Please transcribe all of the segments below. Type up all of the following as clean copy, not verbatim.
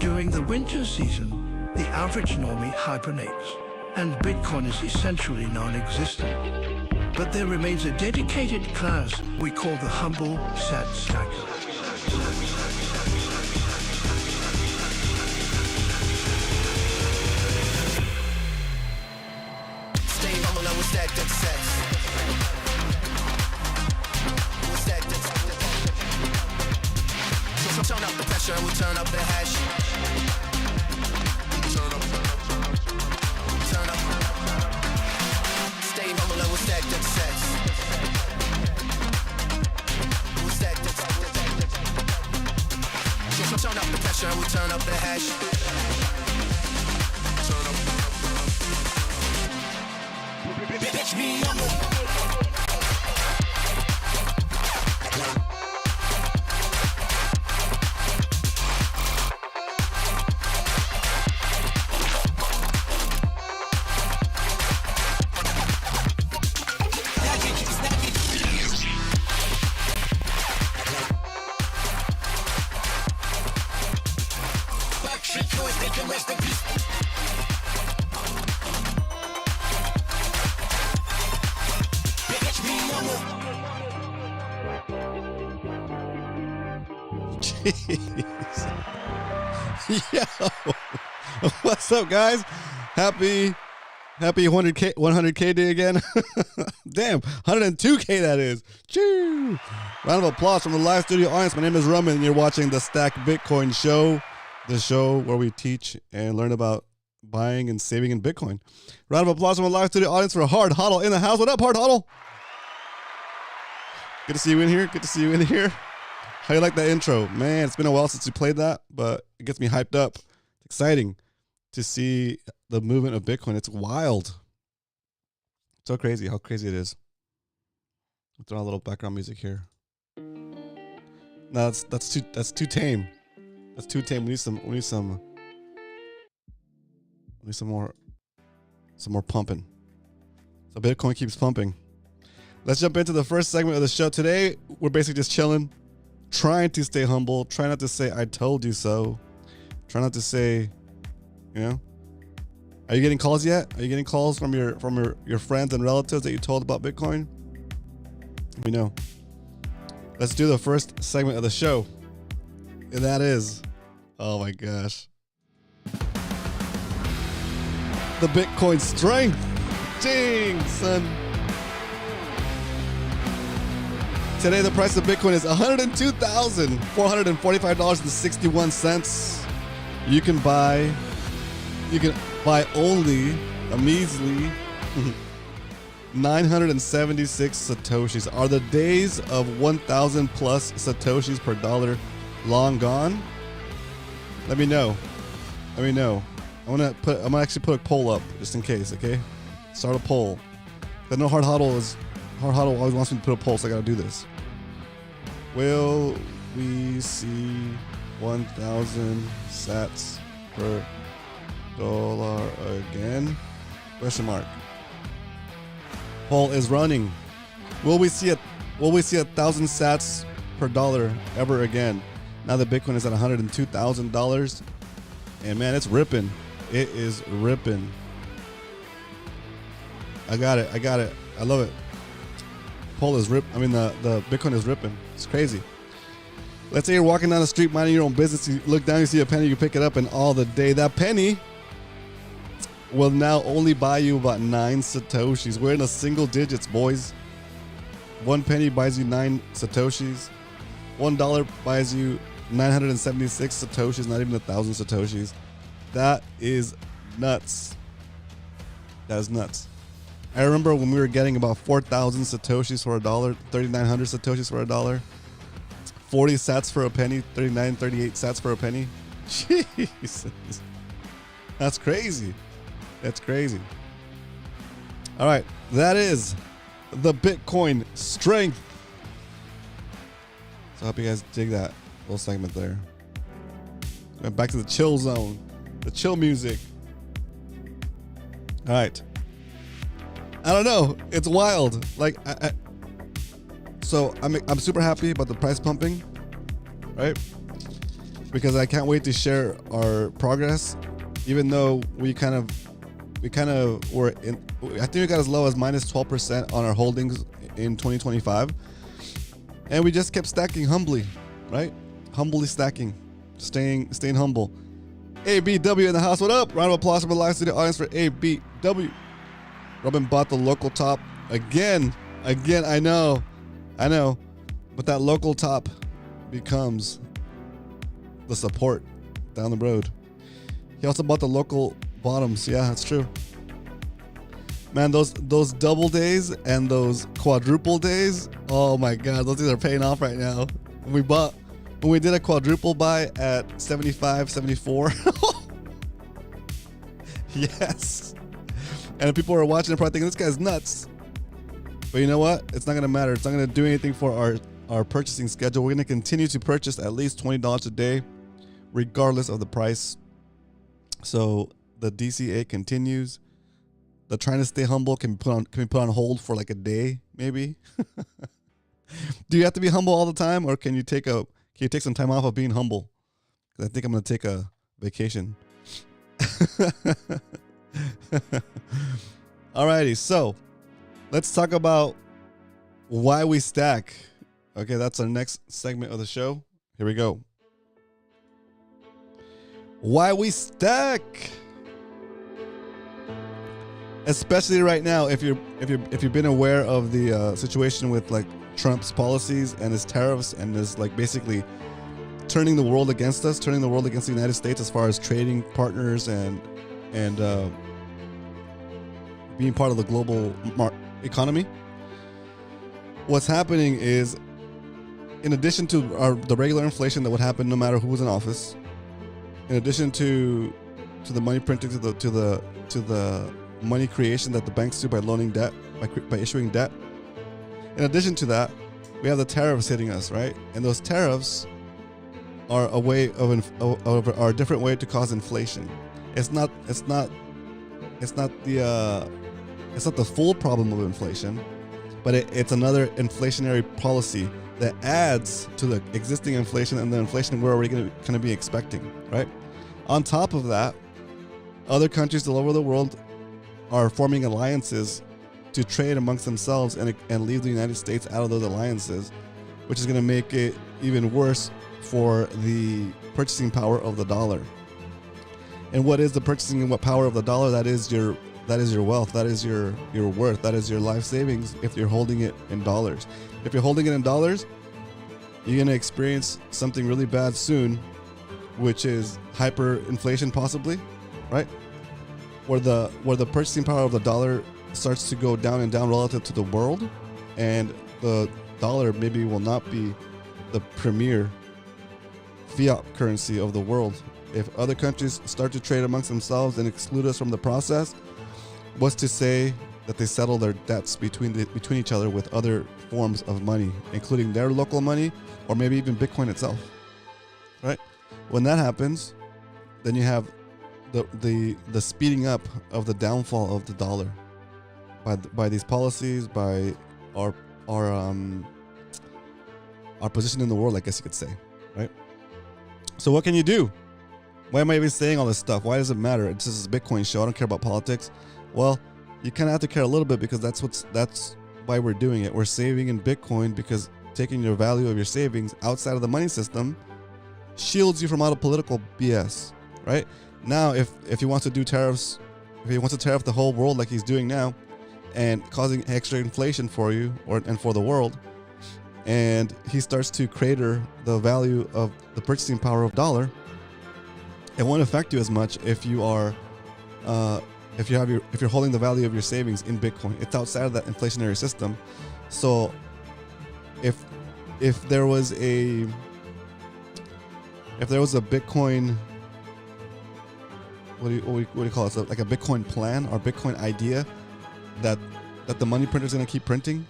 During the winter season, the average normie hibernates, and Bitcoin is essentially non-existent. But there remains a dedicated class we call the humble sat stacker. Stay humble and we'll stack them sets. We'll stack them sets. So turn up the pressure and we'll turn up the hash. Turn up. Stay humble and we'll stack them sets. We'll stack them sets. So turn up the pressure and we'll turn up the hash. Turn up. Bitch, me humble. Yo, what's up, guys? Happy 100K day again. Damn, 102K that is. Choo! Round of applause from the live studio audience. My name is Roman, and you're watching the Stack Bitcoin Show, the show where we teach and learn about buying and saving in Bitcoin. Round of applause from the live studio audience for Hard Huddle in the house. What up, Hard Huddle? Good to see you in here. Good to see you in here. How you like that intro? Man, it's been a while since we played that, but it gets me hyped up. It's exciting to see the movement of Bitcoin. It's wild. So crazy, how crazy it is. I'll throw a little background music here. No, that's too tame. That's too tame. We need some more pumping. So Bitcoin keeps pumping. Let's jump into the first segment of the show. Today, we're basically just chilling. Trying to stay humble, try not to say I told you so. Try not to say, you know. Are you getting calls yet? Are you getting calls from your friends and relatives that you told about Bitcoin? Let me know. Let's do the first segment of the show. And that is, oh my gosh, the Bitcoin strength. Dang, son. Today, the price of Bitcoin is $102,445.61. You can buy only a measly 976 Satoshis. Are the days of 1,000 plus Satoshis per dollar long gone? Let me know. I'm gonna actually put a poll up just in case. Okay, start a poll. I know Hard Huddle always wants me to put a poll, so I gotta do this. Will we see 1,000 sats per dollar again? Question mark. Poll is running. Will we see 1,000 sats per dollar ever again? Now that Bitcoin is at $102,000, and man, it's ripping. It is ripping. I got it. I love it. Poll is rip. I mean, the Bitcoin is ripping. It's crazy. Let's say you're walking down the street minding your own business. You look down, you see a penny, you pick it up, and all the day that penny will now only buy you about 9 Satoshis. We're in the single digits, boys. 1 penny buys you 9 Satoshis. $1 buys you 976 Satoshis, not even 1,000 Satoshis. That is nuts. That is nuts. I remember when we were getting about 4,000 Satoshis for $1, 3,900 Satoshis for $1, 40 sats for a penny, 38 sats for a penny. Jesus. That's crazy. That's crazy. All right. That is the Bitcoin strength. So I hope you guys dig that little segment there. Back to the chill zone, the chill music. All right. I don't know. It's wild. Like, so I'm super happy about the price pumping, right? because I can't wait to share our progress. Even though we kind of were in, I think we got as low as minus 12% on our holdings in 2025, and we just kept stacking humbly, right? Humbly stacking, staying humble. ABW in the house. What up? Round of applause from the live studio audience for ABW. Robin bought the local top again. I know, but that local top becomes the support down the road. He also bought the local bottoms. Yeah, that's true. Man, those double days and those quadruple days, oh my God, those things are paying off right now. When we did a quadruple buy at 75, 74. Yes. And people are watching and probably thinking, this guy's nuts. But you know what? It's not going to matter. It's not going to do anything for our purchasing schedule. We're going to continue to purchase at least $20 a day, regardless of the price. So the DCA continues. The trying to stay humble can be put on hold for like a day, maybe. Do you have to be humble all the time, or can you take some time off of being humble? Because I think I'm going to take a vacation. Alrighty, so let's talk about why we stack. Okay, that's our next segment of the show. Here we go. Why we stack. Especially right now, if you've been aware of the situation with like Trump's policies and his tariffs and his like basically turning the world against us, turning the world against the United States as far as trading partners and being part of the global economy. What's happening is, in addition to the regular inflation that would happen no matter who was in office, in addition to the money printing, to the money creation that the banks do by loaning debt, by issuing debt. In addition to that, we have the tariffs hitting us, right? And those tariffs are a way are a different way to cause inflation. It's not the full problem of inflation, but it's another inflationary policy that adds to the existing inflation and the inflation we're already going to be expecting, right? On top of that, other countries all over the world are forming alliances to trade amongst themselves and leave the United States out of those alliances, which is going to make it even worse for the purchasing power of the dollar. And what is the purchasing and what power of the dollar? That is your wealth. That is your worth. That is your life savings if you're holding it in dollars. If you're holding it in dollars, you're going to experience something really bad soon, which is hyperinflation possibly, right? Where the purchasing power of the dollar starts to go down and down relative to the world, and the dollar maybe will not be the premier fiat currency of the world. If other countries start to trade amongst themselves and exclude us from the process, what's to say that they settle their debts between each other with other forms of money, including their local money or maybe even Bitcoin itself, right? When that happens, then you have the speeding up of the downfall of the dollar by these policies, by our position in the world, I guess you could say, right? So what can you do? Why am I even saying all this stuff? Why does it matter? It's just a Bitcoin show. I don't care about politics. Well, you kind of have to care a little bit because that's why we're doing it. We're saving in Bitcoin because taking your value of your savings outside of the money system shields you from all the political BS, right? Now, if he wants to do tariffs, if he wants to tariff the whole world like he's doing now and causing extra inflation for you and for the world, and he starts to crater the value of the purchasing power of dollar, it won't affect you as much if you are if you're holding the value of your savings in Bitcoin. It's outside of that inflationary system. So if there was a Bitcoin, what do you call it? So like a Bitcoin plan or Bitcoin idea that the money printer is going to keep printing,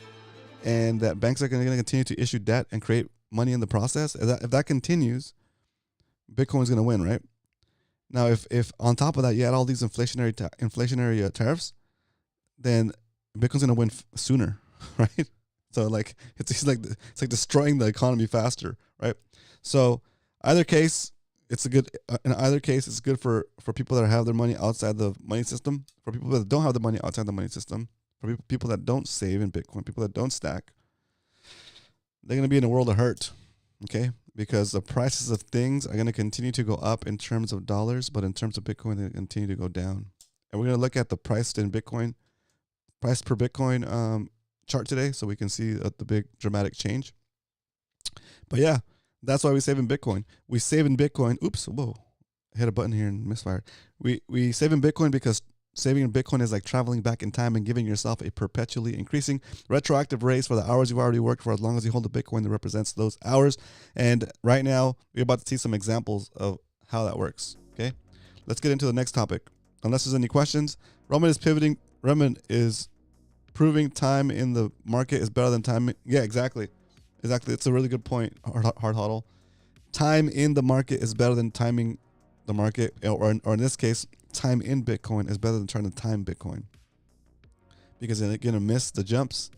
and that banks are going to continue to issue debt and create money in the process. If that continues, Bitcoin is going to win, right? Now, if on top of that you add all these inflationary tariffs, then Bitcoin's going to win sooner, right? So like it's like destroying the economy faster, right? So either case, it's a good in either case. It's good for people that have their money outside the money system. For people that don't have the money outside the money system. For people that don't save in Bitcoin. People that don't stack. They're gonna be in a world of hurt. Okay, because the prices of things are gonna continue to go up in terms of dollars, but in terms of Bitcoin, they continue to go down. And we're gonna look at the price per Bitcoin chart today, so we can see the big dramatic change. But yeah, that's why we save in Bitcoin. We save in Bitcoin. Oops, whoa, I hit a button here and misfired. We save in Bitcoin because saving in Bitcoin is like traveling back in time and giving yourself a perpetually increasing retroactive raise for the hours you've already worked for as long as you hold a Bitcoin that represents those hours. And right now, we're about to see some examples of how that works. Okay, let's get into the next topic. Unless there's any questions, Roman is proving time in the market is better than time. Yeah, exactly. It's a really good point, hard huddle. Time in the market is better than timing the market, or in this case, time in Bitcoin is better than trying to time Bitcoin. Because then you're going to miss the jumps,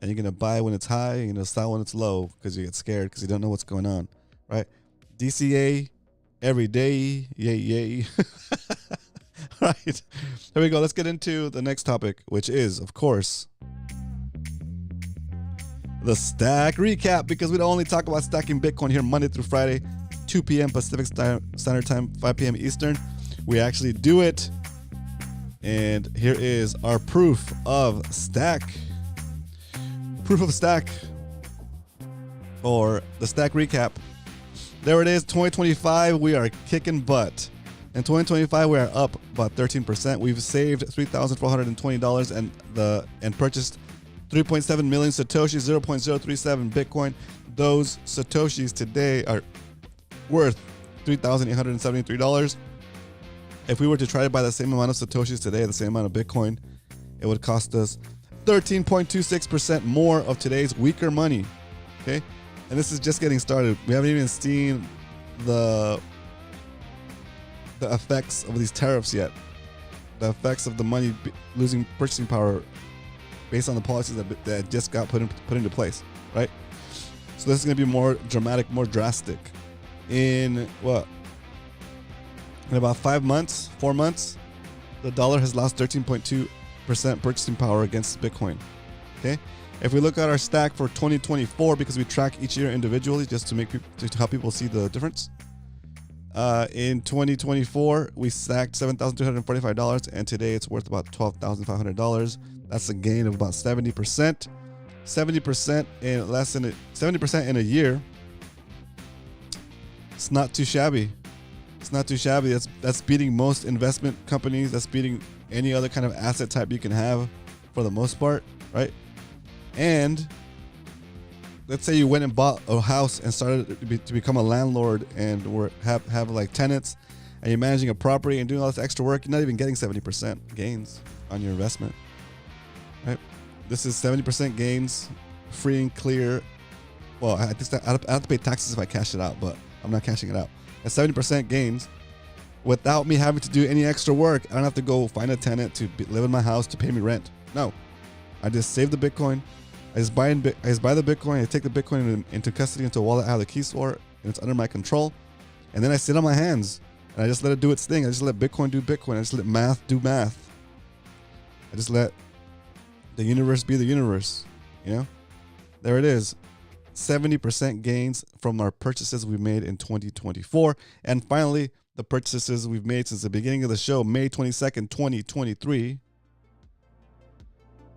and you're going to buy when it's high, and you're going to sell when it's low because you get scared because you don't know what's going on, right? DCA every day, yay. All right, here we go. Let's get into the next topic, which is, of course, the stack recap, because we don't only talk about stacking Bitcoin here Monday through Friday, 2 p.m. Pacific Standard Time, 5 p.m. Eastern. We actually do it. And here is our proof of stack. Proof of stack, or the stack recap. There it is, 2025. We are kicking butt. In 2025, we are up about 13%. We've saved $3,420 and purchased 3.7 million Satoshis, 0.037 Bitcoin. Those Satoshis today are worth $3,873. If we were to try to buy the same amount of Satoshis today, the same amount of Bitcoin, it would cost us 13.26% more of today's weaker money. Okay? And this is just getting started. We haven't even seen the effects of these tariffs yet. The effects of the money losing purchasing power based on the policies that just got put into place, right? So this is going to be more dramatic, more drastic. In about 4 months, the dollar has lost 13.2% purchasing power against Bitcoin. Okay, if we look at our stack for 2024, because we track each year individually just to help people see the difference. In 2024, we stacked $7,245, and today it's worth about $12,500. That's a gain of about 70%. 70% in less than 70% in a year. It's not too shabby. It's not too shabby. That's beating most investment companies. That's beating any other kind of asset type you can have, for the most part, right? And let's say you went and bought a house and started to become a landlord and have like tenants, and you're managing a property and doing all this extra work. You're not even getting 70% gains on your investment, right? This is 70% gains, free and clear. Well, I have to pay taxes if I cash it out, but I'm not cashing it out. That's 70% gains without me having to do any extra work. I don't have to go find a tenant to live in my house to pay me rent. No, I just save the Bitcoin. I just buy the Bitcoin. I take the Bitcoin into custody, into a wallet I have the keys for, and it's under my control. And then I sit on my hands and I just let it do its thing. I just let Bitcoin do Bitcoin. I just let math do math. I just let the universe be the universe. You know, there it is. 70% gains from our purchases we made in 2024. And finally, the purchases we've made since the beginning of the show, May 22nd, 2023.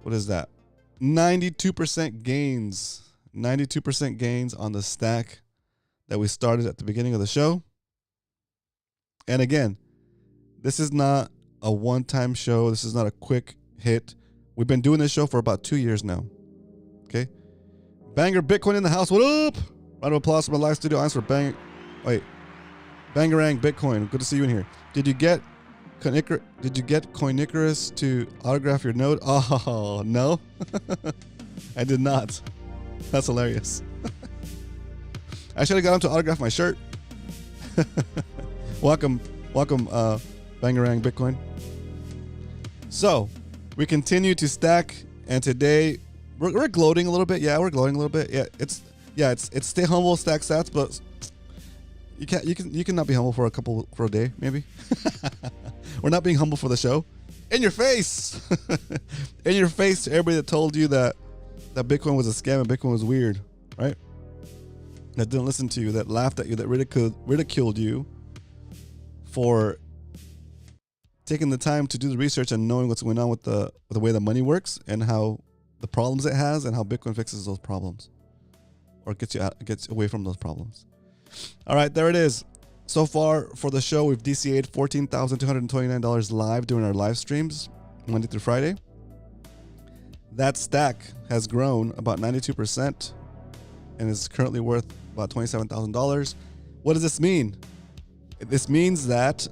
What is that? 92% gains. 92% gains on the stack that we started at the beginning of the show. And again, this is not a one-time show. This is not a quick hit. We've been doing this show for about 2 years now. Okay? Banger Bitcoin in the house. What up? Round of applause for my live studio audience for Bangarang Bitcoin. Good to see you in here. Did you get Coinicarus to autograph your note? Oh, no. I did not. That's hilarious. I should have got him to autograph my shirt. Welcome, Bangarang Bitcoin. So, we continue to stack, and today we're gloating a little bit. Yeah, we're gloating a little bit. Yeah, it's stay humble, stack sats, but You can not be humble for a day, maybe. We're not being humble for the show. In your face. In your face to everybody that told you that Bitcoin was a scam and Bitcoin was weird, right? That didn't listen to you, that laughed at you, that ridiculed you for taking the time to do the research and knowing what's going on with the way the money works and how the problems it has and how Bitcoin fixes those problems or gets away from those problems. All right, there it is. So far for the show, we've DCA'd $14,229 live during our live streams, Monday through Friday. That stack has grown about 92% and is currently worth about $27,000. What does this mean? This means that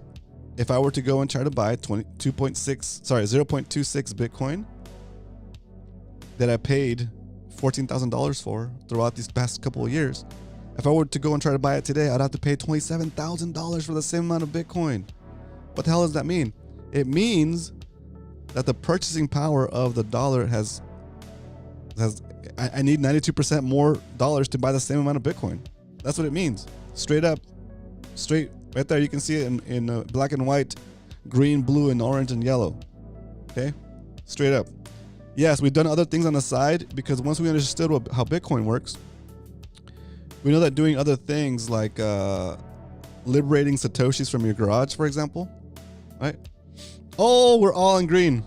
if I were to go and try to buy 0.26 Bitcoin that I paid $14,000 for throughout these past couple of years, if I were to go and try to buy it today, I'd have to pay $27,000 for the same amount of Bitcoin. What the hell does that mean? It means that the purchasing power of the dollar has I need 92% more dollars to buy the same amount of Bitcoin. That's what it means. Straight up, straight right there. You can see it in black and white, green, blue, and orange and yellow. Okay, straight up. Yes, we've done other things on the side because once we understood how Bitcoin works, we know that doing other things like liberating Satoshis from your garage, for example, right? Oh, we're all in green.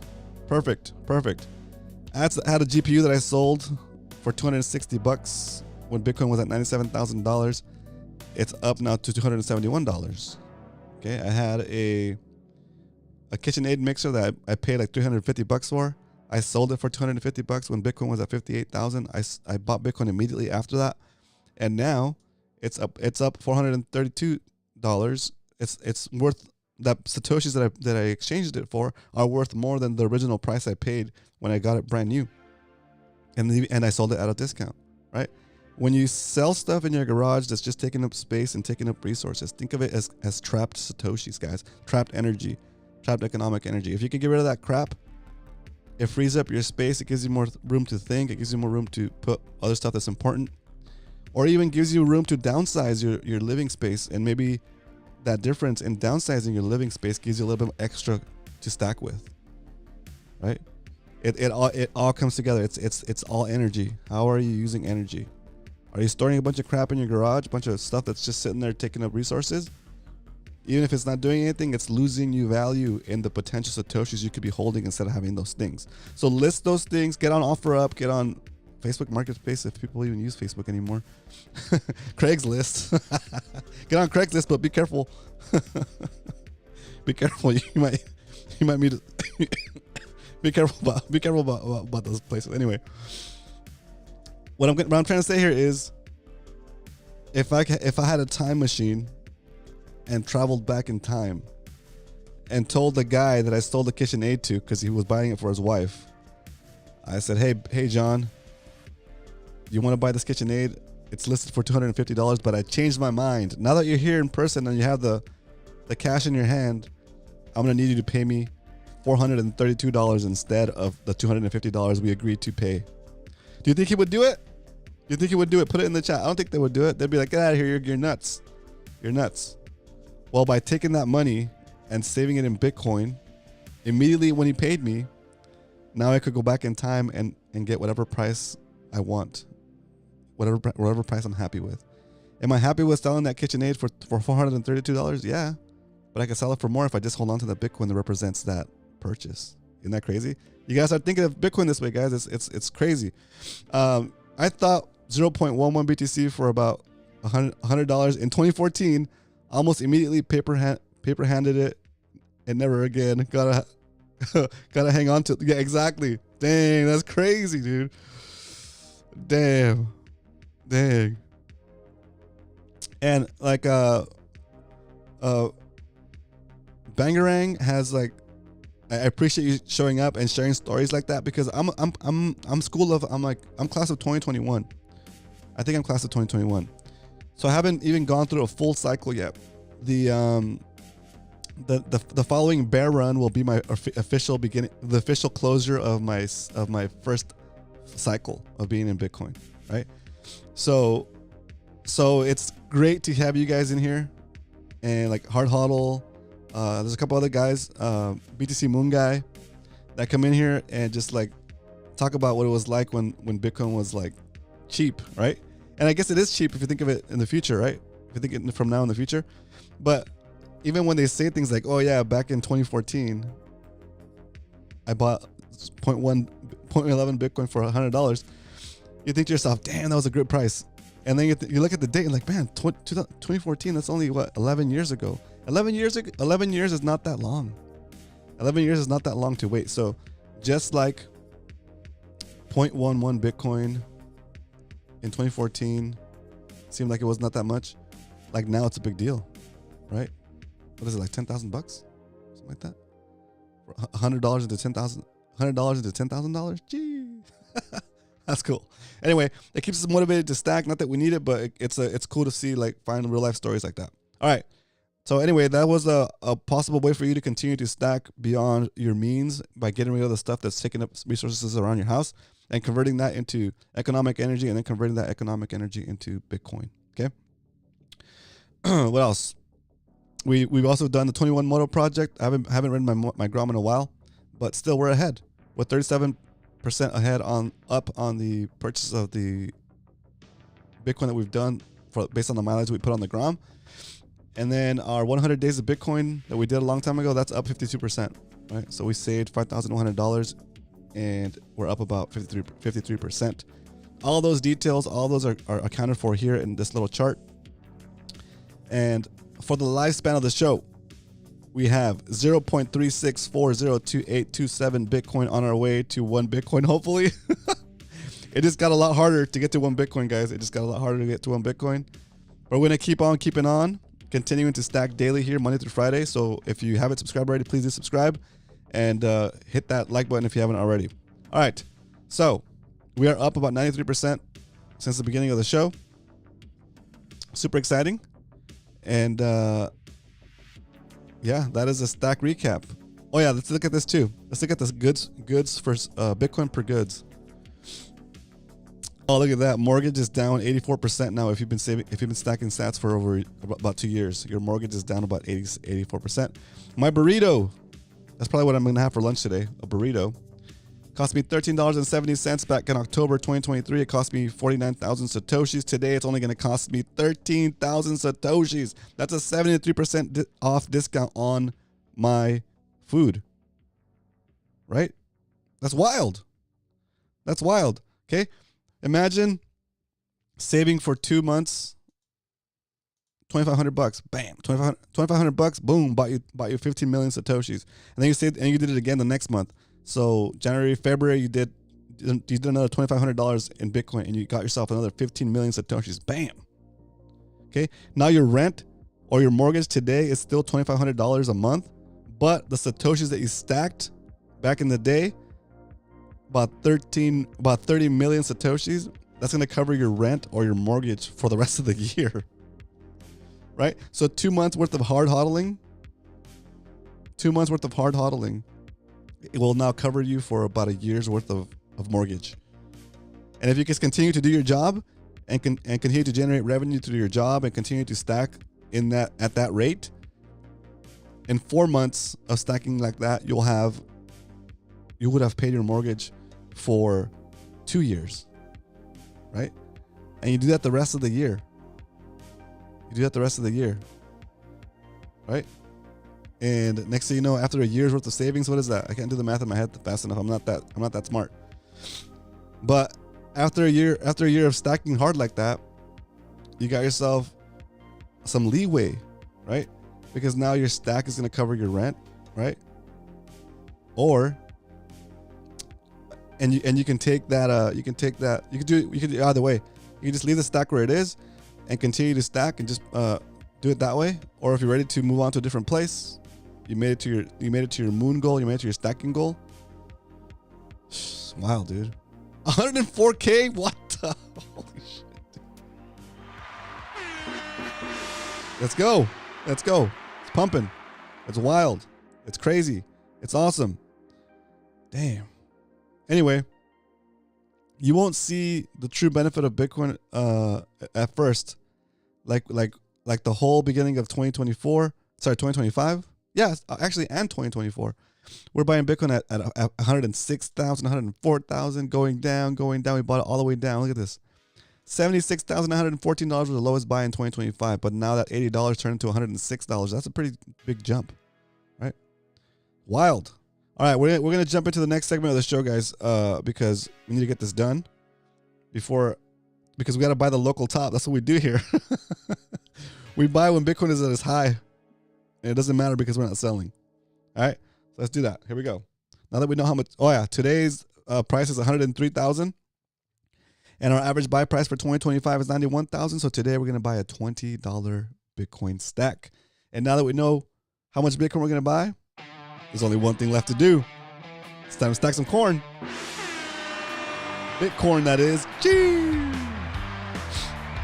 Perfect. I had a GPU that I sold for $260 when Bitcoin was at $97,000. It's up now to $271. Okay, I had a KitchenAid mixer that I paid like $350 for. I sold it for $250 when Bitcoin was at $58,000. I bought Bitcoin immediately after that, and now it's up $432. It's worth, that Satoshis that I exchanged it for are worth more than the original price I paid when I got it brand new, and I sold it at a discount. Right? When you sell stuff in your garage that's just taking up space and taking up resources, think of it as trapped Satoshis, guys. Trapped energy, trapped economic energy. If you can get rid of that crap, it frees up your space. It gives you more room to think. It gives you more room to put other stuff that's important, or even gives you room to downsize your living space. And maybe that difference in downsizing your living space gives you a little bit extra to stack with, right? It all comes together. It's all energy. How are you using energy? Are you storing a bunch of crap in your garage, a bunch of stuff that's just sitting there taking up resources? Even if it's not doing anything, it's losing you value in the potential Satoshis you could be holding instead of having those things. So list those things, get on OfferUp, get on Facebook Marketplace if people even use Facebook anymore. Craigslist. Get on Craigslist, but be careful. Be careful. You might meet be careful about those places. Anyway, what I'm trying to say here is, if I had a time machine and traveled back in time and told the guy that I stole the KitchenAid to because he was buying it for his wife, I said, hey John, you want to buy this KitchenAid? It's listed for $250, but I changed my mind. Now that you're here in person and you have the cash in your hand, I'm going to need you to pay me $432 instead of the $250 we agreed to pay. Do you think he would do it? Do you think he would do it? Put it in the chat. I don't think they would do it. They'd be like, get out of here. You're nuts. You're nuts. Well, by taking that money and saving it in Bitcoin, immediately when he paid me, now I could go back in time and get whatever price I want. Whatever price I'm happy with. Am I happy with selling that KitchenAid for $432? Yeah. But I could sell it for more if I just hold on to that Bitcoin that represents that purchase. Isn't that crazy? You guys are thinking of Bitcoin this way, guys. It's crazy. I thought 0.11 BTC for about $100 in 2014. Almost immediately paper handed it, and never again. Gotta hang on to it. Yeah, exactly. Dang, that's crazy, dude. Dang. And like Bangarang has like, I appreciate you showing up and sharing stories like that, because I'm class of 2021. I think I'm class of 2021. So I haven't even gone through a full cycle yet. The following bear run will be my official beginning, the official closure of my first cycle of being in Bitcoin, right? So So it's great to have you guys in here, and like Hard Hodl. There's a couple other guys, BTC Moon guy, that come in here and just like talk about what it was like when Bitcoin was like cheap, right? And I guess it is cheap if you think of it in the future, right? If you think it from now in the future. But even when they say things like, oh yeah, back in 2014, I bought 0.11 Bitcoin for $100, you think to yourself, damn, that was a good price. And then you look at the date and like, man, 2014, that's only what, 11 years ago. 11 years is not that long. 11 years is not that long to wait. So just like 0.11 Bitcoin in 2014 seemed like it was not that much, like now it's a big deal, right? What is it, like $10,000? Something like that? $100 into $10,000? Gee. That's cool. Anyway, it keeps us motivated to stack. Not that we need it, but it's cool to see, like, find real life stories like that. All right. So anyway, that was a possible way for you to continue to stack beyond your means by getting rid of the stuff that's taking up resources around your house and converting that into economic energy, and then converting that economic energy into Bitcoin. Okay. What else? We've also done the 21 Moto project. I haven't ridden my Grom in a while, but still we're ahead. We're 37% ahead up on the purchase of the Bitcoin that we've done based on the mileage we put on the Grom. And then our 100 days of Bitcoin that we did a long time ago, that's up 52%, right? So we saved $5,100 and we're up about 53%. All those details, all those are accounted for here in this little chart. And for the lifespan of the show, we have 0.36402827 Bitcoin on our way to 1 Bitcoin, hopefully. It just got a lot harder to get to 1 Bitcoin, guys. It just got a lot harder to get to 1 Bitcoin. But we're going to keep on keeping on, continuing to stack daily here, Monday through Friday. So if you haven't subscribed already, please do subscribe and hit that like button if you haven't already. All right. So we are up about 93% since the beginning of the show. Super exciting. And yeah, that is a stack recap. Oh yeah, let's look at this too. Let's look at this goods for Bitcoin per goods. Oh, look at that. Mortgage is down 84% now. If you've been stacking sats for over about 2 years, your mortgage is down about 84%. My burrito, that's probably what I'm gonna have for lunch today. A burrito cost me $13.70 back in October 2023. It cost me 49,000 satoshis. Today, it's only gonna cost me 13,000 satoshis. That's a 73% off discount on my food. Right? That's wild. That's wild. Okay. Imagine saving for 2 months, $2,500. Bam, $2,500. Boom, bought you 15 million satoshis, and then you did it again the next month. So January, February, you did another $2,500 in Bitcoin, and you got yourself another 15 million satoshis. Bam. Okay, now your rent or your mortgage today is still $2,500 a month, but the satoshis that you stacked back in the day, about 30 million satoshis, that's going to cover your rent or your mortgage for the rest of the year. Right? So 2 months worth of hard hodling, it will now cover you for about a year's worth of mortgage. And if you can continue to do your job and continue to generate revenue through your job and continue to stack at that rate, in 4 months of stacking like that, you would have paid your mortgage for 2 years, right? And you do that the rest of the year. Right? And next thing you know, after a year's worth of savings, what is that? I can't do the math in my head fast enough. I'm not that smart. But after a year of stacking hard like that, you got yourself some leeway, right? Because now your stack is going to cover your rent, right? And you can take that. You can do it either way. You can just leave the stack where it is and continue to stack and just do it that way. Or if you're ready to move on to a different place, you made it to your moon goal, you made it to your stacking goal. Wow, dude. 104K? What the holy shit. Let's go. It's pumping. It's wild. It's crazy. It's awesome. Damn. Anyway, you won't see the true benefit of Bitcoin at first like the whole beginning of 2024. Sorry, 2025. Yeah, actually, and 2024. We're buying Bitcoin at 106,000, 104,000, going down. We bought it all the way down. Look at this. $76,914 was the lowest buy in 2025, but now that $80 turned into $106. That's a pretty big jump, right? Wild. All right, we're gonna jump into the next segment of the show, guys, because we need to get this done because we got to buy the local top. That's what we do here. We buy when Bitcoin is at its high, and it doesn't matter because we're not selling. All right, so let's do that. Here we go. Now that we know how much, today's price is 103,000, and our average buy price for 2025 is 91,000. So today we're gonna buy a $20 Bitcoin stack. And now that we know how much Bitcoin we're gonna buy, there's only one thing left to do. It's time to stack some corn. Bitcoin, that is. Chee!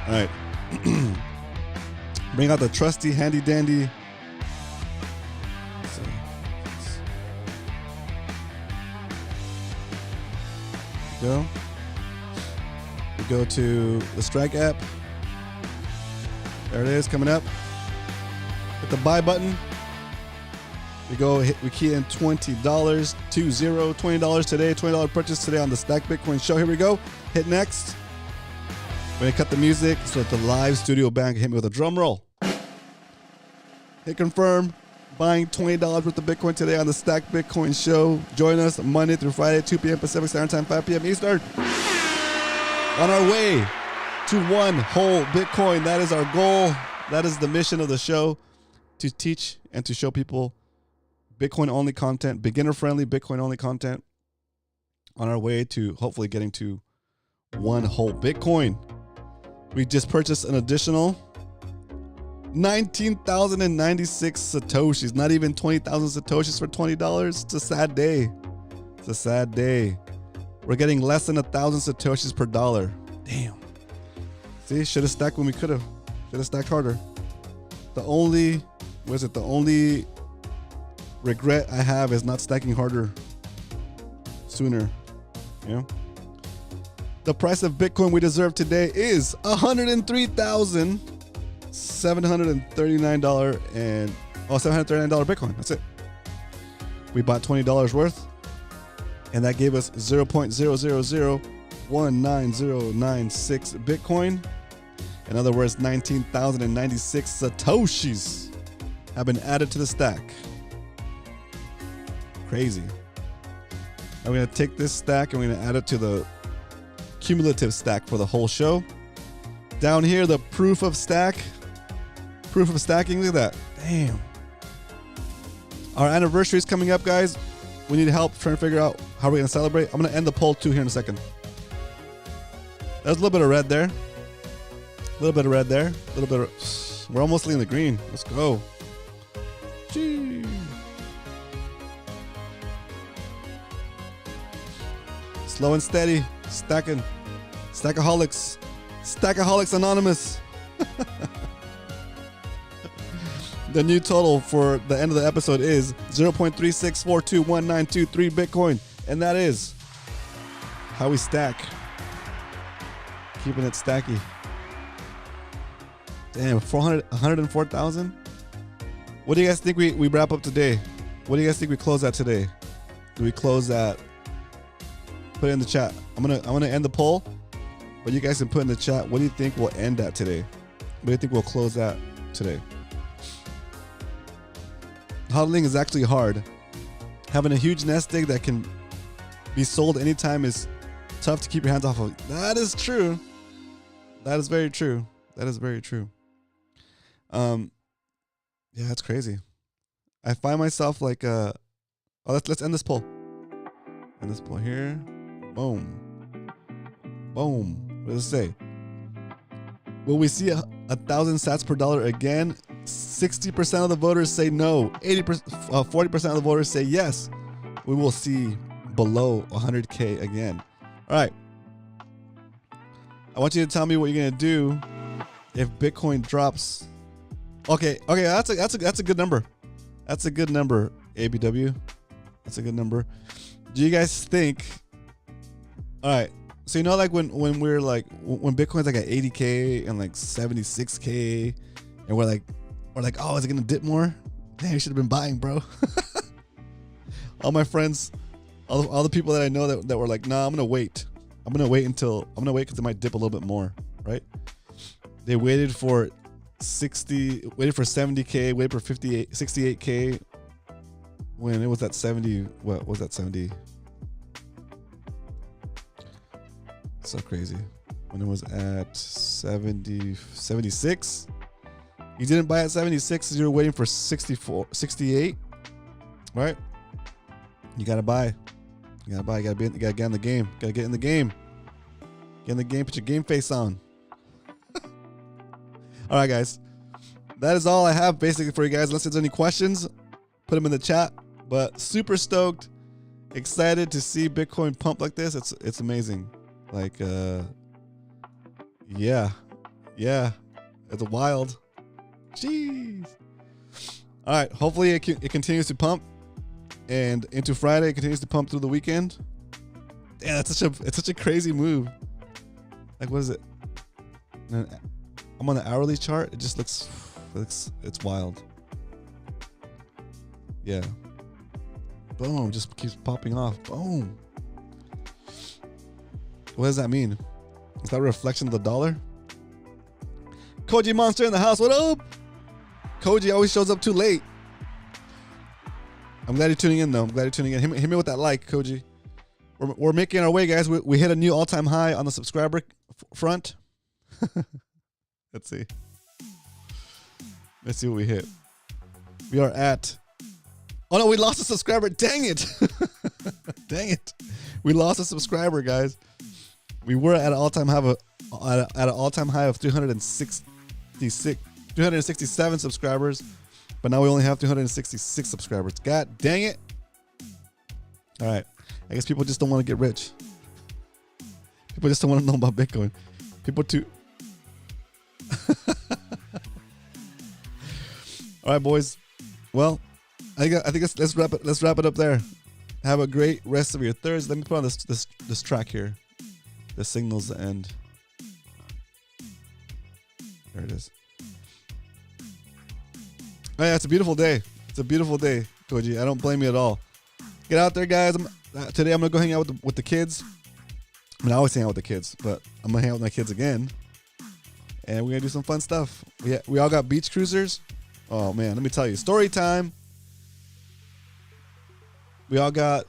All right. Bring out the trusty, handy dandy. Go. We go to the Strike app. There it is, coming up. Hit the buy button. We key in $20, $20 today, $20 purchase today on the Stack Bitcoin show. Here we go. Hit next. We're gonna cut the music so that the live studio band can hit me with a drum roll. Hit confirm. Buying $20 worth of Bitcoin today on the Stack Bitcoin show. Join us Monday through Friday, 2 p.m. Pacific Standard Time, 5 p.m. Eastern. On our way to one whole Bitcoin. That is our goal. That is the mission of the show, to teach and to show people Bitcoin-only content, beginner-friendly Bitcoin-only content, on our way to hopefully getting to one whole Bitcoin. We just purchased an additional 19,096 Satoshis. Not even 20,000 Satoshis for $20. It's a sad day. It's a sad day. We're getting less than 1,000 Satoshis per dollar. Damn. See, should have stacked when we could have. Should have stacked harder. The only regret I have is not stacking harder sooner. You know? The price of Bitcoin we deserve today is $103,739 $739 Bitcoin. That's it. We bought $20 worth, and that gave us 0.0001996 Bitcoin. In other words, 19,096 Satoshis have been added to the stack. Crazy. I'm going to take this stack and we're going to add it to the cumulative stack for the whole show. Down here, the proof of stacking. Look at that. Damn. Our anniversary is coming up, guys. We need help trying to figure out how we're going to celebrate. I'm going to end the poll too here in a second. There's a little bit of red there. We're almost in the green. Let's go. Gee. Slow and steady. Stacking. Stackaholics. Stackaholics Anonymous. The new total for the end of the episode is 0.36421923 Bitcoin. And that is how we stack. Keeping it stacky. Damn, 104,000? What do you guys think we wrap up today? What do you guys think we close at today? Do we close at... Put it in the chat. I'm gonna end the poll, but you guys can put in the chat, what do you think we'll end at today? What do you think we'll close at today? Hodling is actually hard. Having a huge nest egg that can be sold anytime is tough to keep your hands off of. That is true. That is very true. Yeah, that's crazy. I find myself like let's end this poll. End this poll here. Boom. What does it say? Will we see 1,000 sats per dollar again? 60% of the voters say no. 40% of the voters say yes. We will see below 100K again. All right. I want you to tell me what you're gonna do if Bitcoin drops. Okay, that's a good number. That's a good number, ABW. That's a good number. Do you guys think? All right, So you know, like when we're like when Bitcoin's like at 80K and like 76K, and we're like, oh, is it gonna dip more? Damn, you should have been buying, bro. All my friends, all the people that I know that were like, nah, I'm gonna wait because it might dip a little bit more, right? They waited for 70K, waited for 68K when it was at 70. What was that, 70? So crazy. When it was at 76, you didn't buy at 76 because you were waiting for 68, right? You gotta buy. You gotta get in the game. Gotta get in the game. Get in the game. Put your game face on. All right, guys. That is all I have basically for you guys. Unless there's any questions, put them in the chat. But super stoked, excited to see Bitcoin pump like this. It's amazing. Like, yeah, it's wild. Jeez. All right. Hopefully it continues to pump, and into Friday it continues to pump through the weekend. Yeah, it's such a crazy move. Like, what is it? I'm on the hourly chart. It just looks it's wild. Yeah. Boom. Just keeps popping off. Boom. What does that mean? Is that a reflection of the dollar? Koji Monster in the house. What up? Koji always shows up too late. I'm glad you're tuning in, though. I'm glad you're tuning in. Hit me with that like, Koji. We're making our way, guys. We hit a new all-time high on the subscriber front. Let's see. Let's see what we hit. We are at... Oh, no, we lost a subscriber. Dang it. Dang it. We lost a subscriber, guys. We were at an all-time high of 367 subscribers, but now we only have 366 subscribers. God dang it! All right, I guess people just don't want to get rich. People just don't want to know about Bitcoin. People too. All right, boys. Well, I think let's wrap it up there. Have a great rest of your Thursday. Let me put on this track here. The signals the end. There it is. Oh yeah, it's a beautiful day. It's a beautiful day, Koji. I don't blame you at all. Get out there, guys. Today I'm gonna go hang out with the kids. I mean, I always hang out with the kids, but I'm gonna hang out with my kids again, and we're gonna do some fun stuff. We all got beach cruisers. Oh man, let me tell you, story time. We all got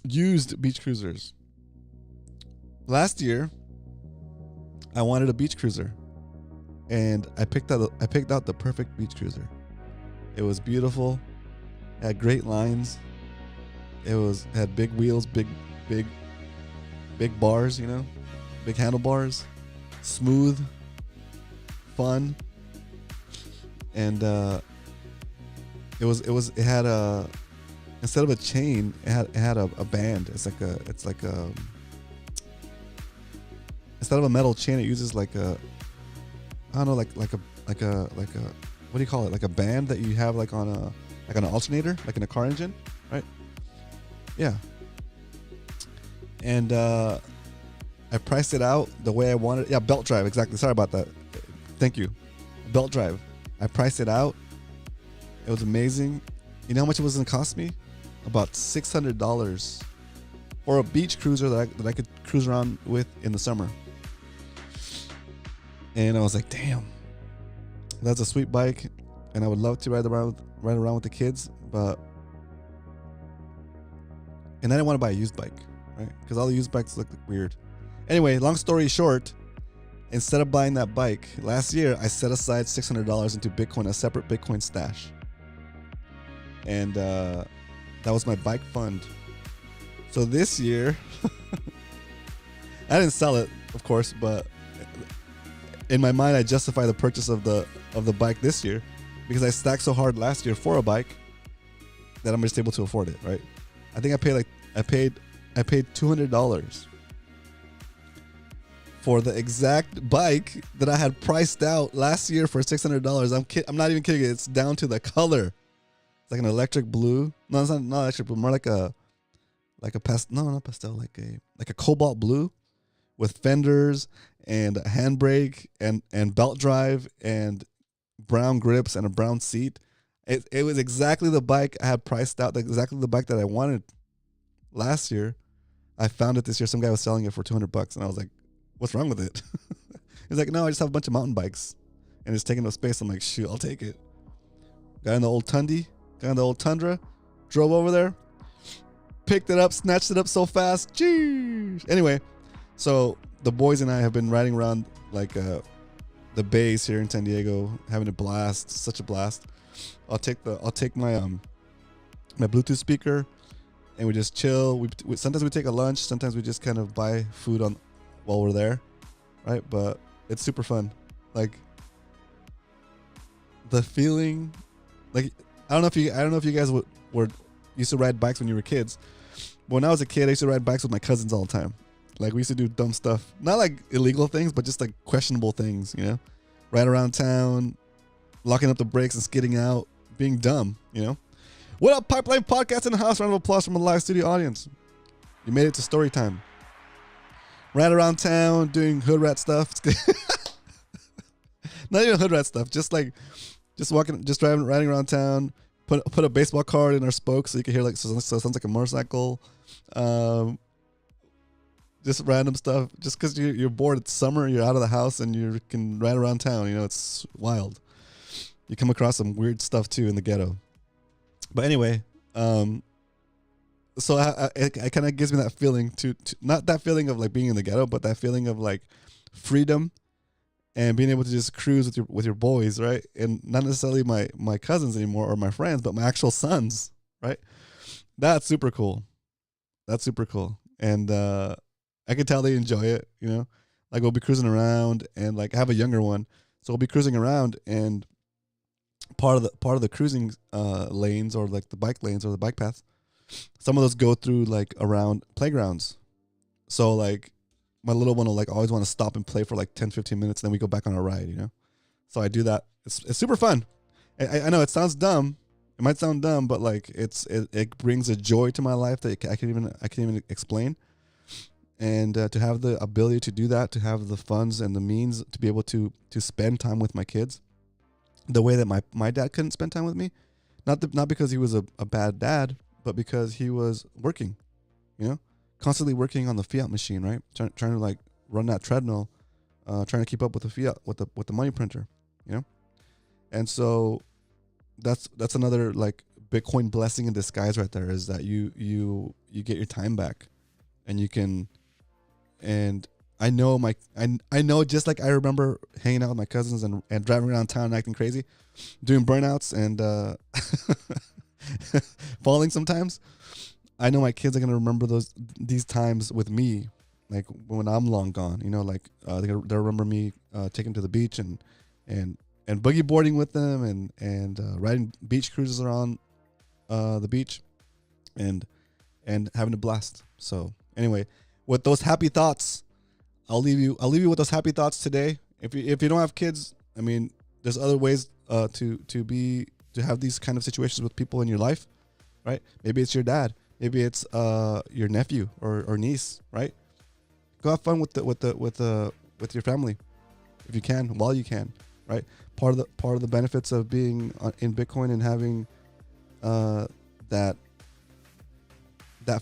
used beach cruisers. Last year, I wanted a beach cruiser, and I picked out the perfect beach cruiser. It was beautiful, had great lines. It had big wheels, big bars, you know, big handlebars, smooth, fun, and it had a, instead of a chain, it had a band. It's like a instead of a metal chain, it uses like a, I don't know, like a what do you call it? Like a band that you have like on an alternator, like in a car engine, right? Yeah. And I priced it out the way I wanted. Yeah, belt drive, exactly. Sorry about that. Thank you. Belt drive. I priced it out. It was amazing. You know how much it was going to cost me? About $600 for a beach cruiser that I could cruise around with in the summer. And I was like, damn, that's a sweet bike, and I would love to ride around with the kids, and I didn't want to buy a used bike, right? Because all the used bikes look weird. Anyway, long story short, instead of buying that bike last year, I set aside $600 into Bitcoin, a separate Bitcoin stash, and that was my bike fund. So this year, I didn't sell it, of course, but in my mind, I justify the purchase of the bike this year because I stacked so hard last year for a bike that I'm just able to afford it, right? I think I paid $200 for the exact bike that I had priced out last year for $600. I'm not even kidding you. It's down to the color. It's like an electric blue. No, it's not electric blue. More like like a not pastel, like a cobalt blue with fenders and a handbrake and belt drive and brown grips and a brown seat. It was exactly the bike I had priced out, exactly the bike that I wanted last year. I found it this year. Some guy was selling it for $200, and I was like, "What's wrong with it?" He's like, "No, I just have a bunch of mountain bikes, and it's taking up space." I'm like, "Shoot, I'll take it." Got in the old Tundra, drove over there, picked it up, snatched it up so fast. Jeez. Anyway, so the boys and I have been riding around like the bays here in San Diego, having a blast, such a blast. I'll take my my Bluetooth speaker, and we just chill. We sometimes we take a lunch, sometimes we just kind of buy food on while we're there, right? But it's super fun. Like the feeling, like I don't know if you guys were used to ride bikes when you were kids. But when I was a kid, I used to ride bikes with my cousins all the time. Like we used to do dumb stuff, not like illegal things, but just like questionable things, you know, ride around town, locking up the brakes and skidding out, being dumb, you know. What up, Pipeline Podcast in the house? Round of applause from a live studio audience. You made it to story time. Ride around town doing hood rat stuff. Not even hood rat stuff, just riding around town. Put a baseball card in our spokes so you can hear so it sounds like a motorcycle. Just random stuff. Just because you're bored, it's summer, you're out of the house, and you can ride around town. You know, it's wild. You come across some weird stuff too in the ghetto. But anyway, so it kind of gives me that feeling to not that feeling of like being in the ghetto, but that feeling of like freedom and being able to just cruise with your boys, right? And not necessarily my cousins anymore or my friends, but my actual sons, right? That's super cool. And I can tell they enjoy it, you know? Like we'll be cruising around, and like I have a younger one, so we'll be cruising around, and part of the cruising lanes, or like the bike lanes or the bike paths, some of those go through like around playgrounds. So like my little one will like always want to stop and play for like 10-15 minutes, and then we go back on our ride, you know. So I do that. It's super fun. I know it sounds dumb. It might sound dumb, but like it brings a joy to my life that I can't even explain. And to have the ability to do that, to have the funds and the means to be able to spend time with my kids the way that my dad couldn't spend time with me, not because he was a bad dad, but because he was working, you know, constantly working on the fiat machine, right? Trying to like run that treadmill, trying to keep up with the fiat, with the money printer, you know. And so that's another like Bitcoin blessing in disguise right there, is that you get your time back, and you can. And I know I know, just like I remember hanging out with my cousins and driving around town and acting crazy, doing burnouts and falling sometimes. I know my kids are gonna remember these times with me, like when I'm long gone. You know, like they'll remember me taking them to the beach and boogie boarding with them and riding beach cruises around the beach and having a blast. So anyway. With those happy thoughts, I'll leave you with those happy thoughts today. If you don't have kids, I mean, there's other ways to have these kind of situations with people in your life, right? Maybe it's your dad, maybe it's your nephew or niece, right? Go have fun with your family if you can, while you can, right? Part of the benefits of being in Bitcoin and having that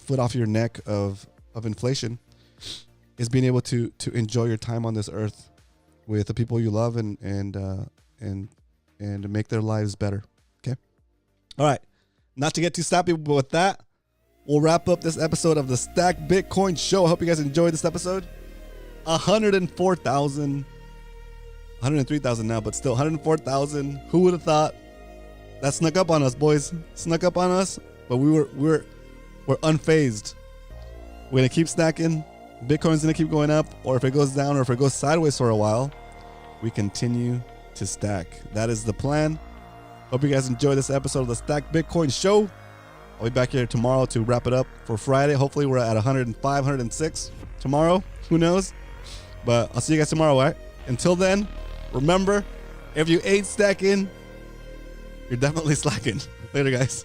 foot off your neck of inflation is being able to enjoy your time on this earth with the people you love and make their lives better. Okay. All right. Not to get too sappy, but with that, we'll wrap up this episode of the Stack Bitcoin Show. I hope you guys enjoyed this episode. 103,000 now, but still 104,000. Who would have thought? That snuck up on us, boys. Snuck up on us, but we're unfazed. We're going to keep stacking. Bitcoin's going to keep going up, or if it goes down or if it goes sideways for a while, we continue to stack. That is the plan. Hope you guys enjoyed this episode of the Stack Bitcoin Show. I'll be back here tomorrow to wrap it up for Friday. Hopefully we're at 105, 106 tomorrow. Who knows? But I'll see you guys tomorrow, all right? Until then, remember, if you ain't stacking, you're definitely slacking. Later, guys.